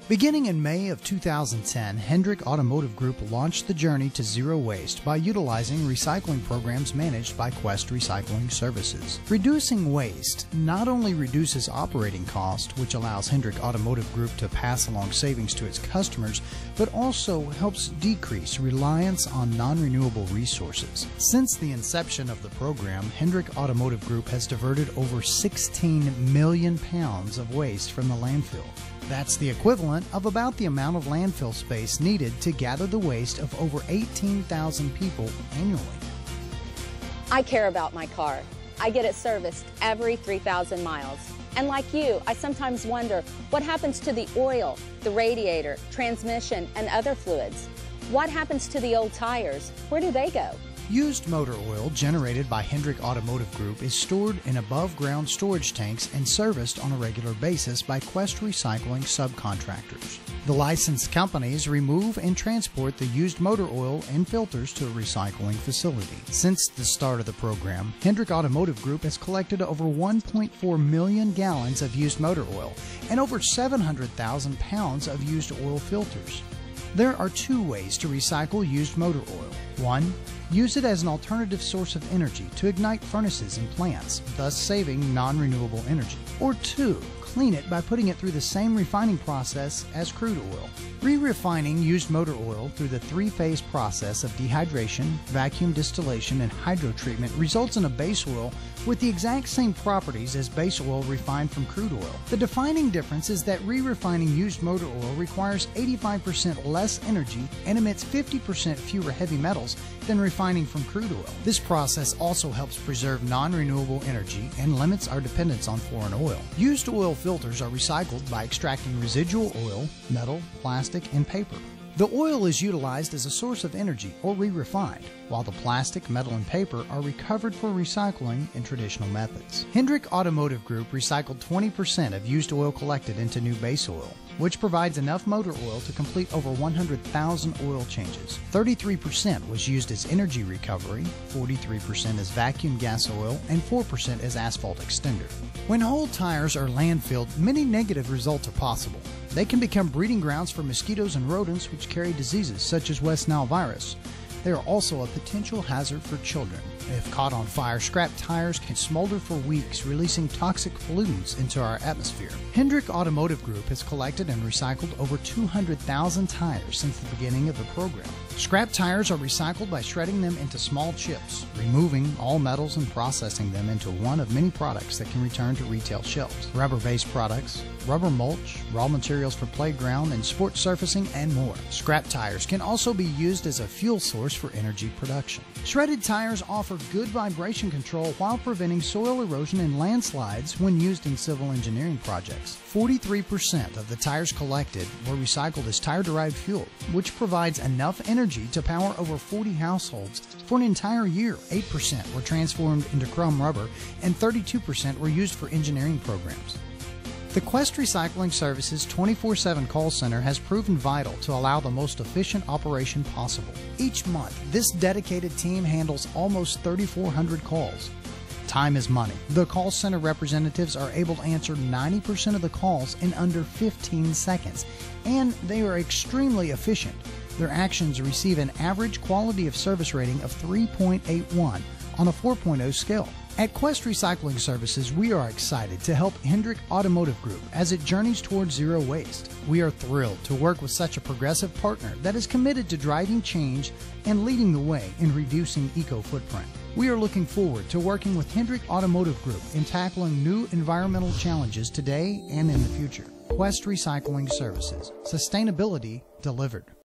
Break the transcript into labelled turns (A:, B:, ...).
A: Beginning in May of 2010, Hendrick Automotive Group launched the journey to zero waste by utilizing recycling programs managed by Quest Recycling Services. Reducing waste not only reduces operating cost, which allows Hendrick Automotive Group to pass along savings to its customers, but also helps decrease reliance on non-renewable resources. Since the inception of the program, Hendrick Automotive Group has diverted over 16 million pounds of waste from the landfill. That's the equivalent of about the amount of landfill space needed to gather the waste of over 18,000 people annually.
B: I care about my car. I get it serviced every 3,000 miles. And like you, I sometimes wonder what happens to the oil, the radiator, transmission, and other fluids. What happens to the old tires? Where do they go?
A: Used motor oil generated by Hendrick Automotive Group is stored in above-ground storage tanks and serviced on a regular basis by Quest Recycling subcontractors. The licensed companies remove and transport the used motor oil and filters to a recycling facility. Since the start of the program, Hendrick Automotive Group has collected over 1.4 million gallons of used motor oil and over 700,000 pounds of used oil filters. There are two ways to recycle used motor oil. One, use it as an alternative source of energy to ignite furnaces in plants, thus saving non-renewable energy. Or two, clean it by putting it through the same refining process as crude oil. Re-refining used motor oil through the three-phase process of dehydration, vacuum distillation, and hydrotreatment results in a base oil with the exact same properties as base oil refined from crude oil. The defining difference is that re-refining used motor oil requires 85% less energy and emits 50% fewer heavy metals than refining from crude oil. This process also helps preserve non-renewable energy and limits our dependence on foreign oil. Used oil filters are recycled by extracting residual oil, metal, plastic, and paper. The oil is utilized as a source of energy or re-refined, while the plastic, metal, and paper are recovered for recycling in traditional methods. Hendrick Automotive Group recycled 20% of used oil collected into new base oil, which provides enough motor oil to complete over 100,000 oil changes. 33% was used as energy recovery, 43% as vacuum gas oil, and 4% as asphalt extender. When whole tires are landfilled, many negative results are possible. They can become breeding grounds for mosquitoes and rodents which carry diseases such as West Nile virus. They are also a potential hazard for children. If caught on fire, scrap tires can smolder for weeks, releasing toxic pollutants into our atmosphere. Hendrick Automotive Group has collected and recycled over 200,000 tires since the beginning of the program. Scrap tires are recycled by shredding them into small chips, removing all metals and processing them into one of many products that can return to retail shelves. Rubber-based products, rubber mulch, raw materials for playground and sports surfacing, and more. Scrap tires can also be used as a fuel source for energy production. Shredded tires offer good vibration control while preventing soil erosion and landslides when used in civil engineering projects. 43% of the tires collected were recycled as tire-derived fuel, which provides enough energy to power over 40 households for an entire year. 8% were transformed into chrome rubber, and 32% were used for engineering programs. The Quest Recycling Services 24/7 call center has proven vital to allow the most efficient operation possible. Each month, this dedicated team handles almost 3,400 calls. Time is money. The call center representatives are able to answer 90% of the calls in under 15 seconds, and they are extremely efficient. Their actions receive an average quality of service rating of 3.81 on a 4.0 scale. At Quest Recycling Services, we are excited to help Hendrick Automotive Group as it journeys towards zero waste. We are thrilled to work with such a progressive partner that is committed to driving change and leading the way in reducing eco-footprint. We are looking forward to working with Hendrick Automotive Group in tackling new environmental challenges today and in the future. Quest Recycling Services. Sustainability delivered.